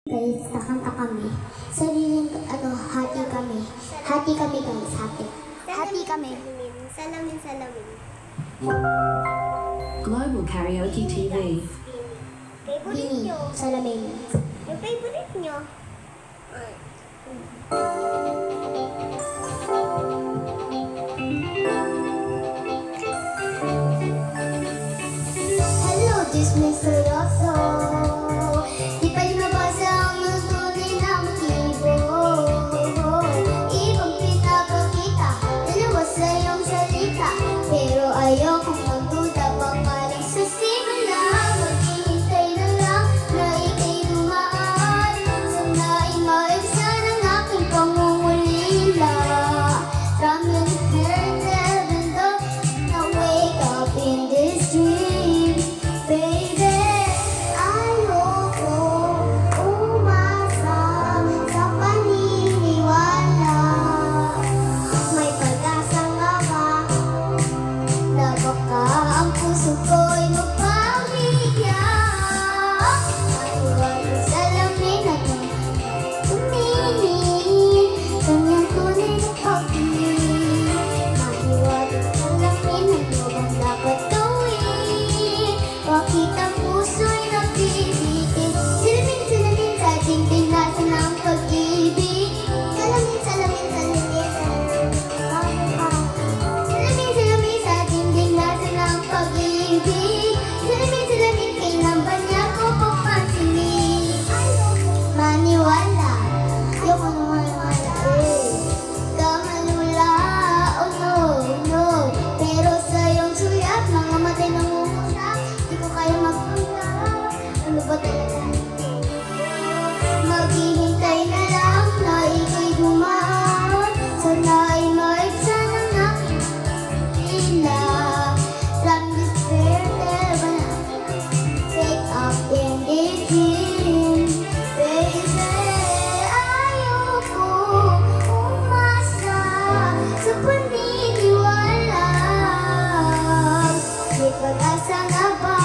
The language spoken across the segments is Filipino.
Guys, kakanta kami. Sariling, hati kami. Hati kami guys, hati. Hati kami. Salamin, salamin. Global Karaoke TV. Favorite Bini, nyo. salamin. Yung favorite nyo. Hello, this misteryoso. Di pa rin mabasa ang mga tunay na motibo. Ibang pinapakita, dalawa sa iyong salita. Pero ayokong magduda, pangalang sa simula. Maghihintay na lang na ika'y dumaan. Sana'y maibsan ang aking pangungulila. Ramen, heaven, though, na wake up in this dream. Baby, ayoko umasa sa paniniwala. May pag-asa nga ba na baka ang puso ko'y magpabigyan? Maniwala sa salamin at tumingin, kanyang tunay na pag-ibig. Maniwala sa salamin, ano bang dapat gawin? Bakit ang puso'y nagbibitin? Salamin sa dingding, nasan ang pag-ibig? Salamin sa dingding, sa dingding, nasan ang pag-ibig? Salamin, kailan ba niya ko papansinin? Maniwala, ayoko na maniwala, kamalula, oh no, no. Pero sa iyong sulat, mga matay nangunguna, di ko kaya magpuna. Ano ba talaga? Maghihintay na lang na ika'y dumaan. Sana'y maibsan ang aking pila. From this fair ba na take up in this dream. Baby, ayoko umasa sa paniniwala. May pag-asa nga ba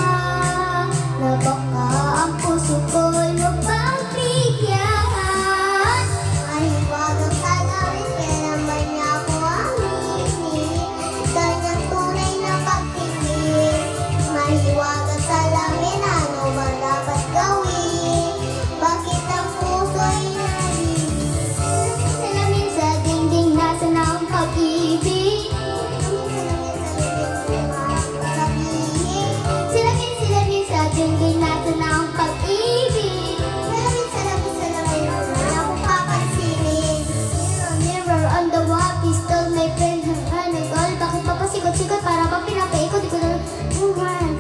na baka ang puso ko'y mapagbigyan? Ay, huwag ang tagawin, kaya naman niya ako aminin. Kanyang tunay na pag-ibig. Mahiwagang salamin, ano ba dapat gawin? Bakit ang puso'y narinig? Salamin sa dingding, nasan ang pag-ibig? Salamin sa dingding, nasan ang pag-ibig? Salamin, wala akong papansinin. Mirror on the wall, please tell my friend ano tol, bakit papasigot-sigot para ba pinapaikot? Di ko na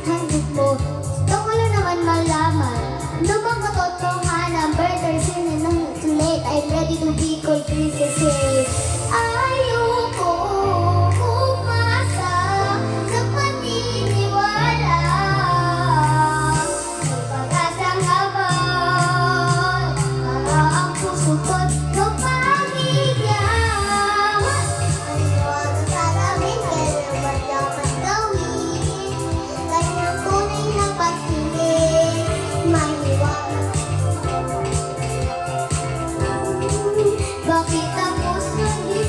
handed mo. Gusto ko lang naman malaman, ano bang katotohanan? Better soon and not too late. I'm ready to be called princess. Ayoko umasa sa paniniwala. May pag-asa nga ba para ang puso ko'y mapabigyan? Maniwala sa salamin, kailan ba dapat gawin? Kanyang tunay na pag-ibig. Maniwala. Bakit ang puso di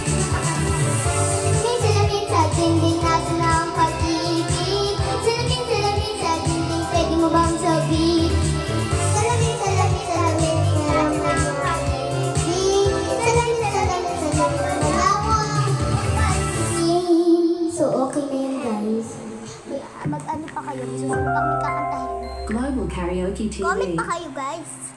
may salamin sa dingding, nasan ang pag-ibig? Salamin sa dingding, pwede mo bang sabihin? Salamin, kailan ba ang pag-ibig? Salamin, wala akong pansinin. So, okay na yun guys. Mag-ano pa kayo? Susunod pa kami kakantahin. Global Karaoke Comment TV. pa kayo guys.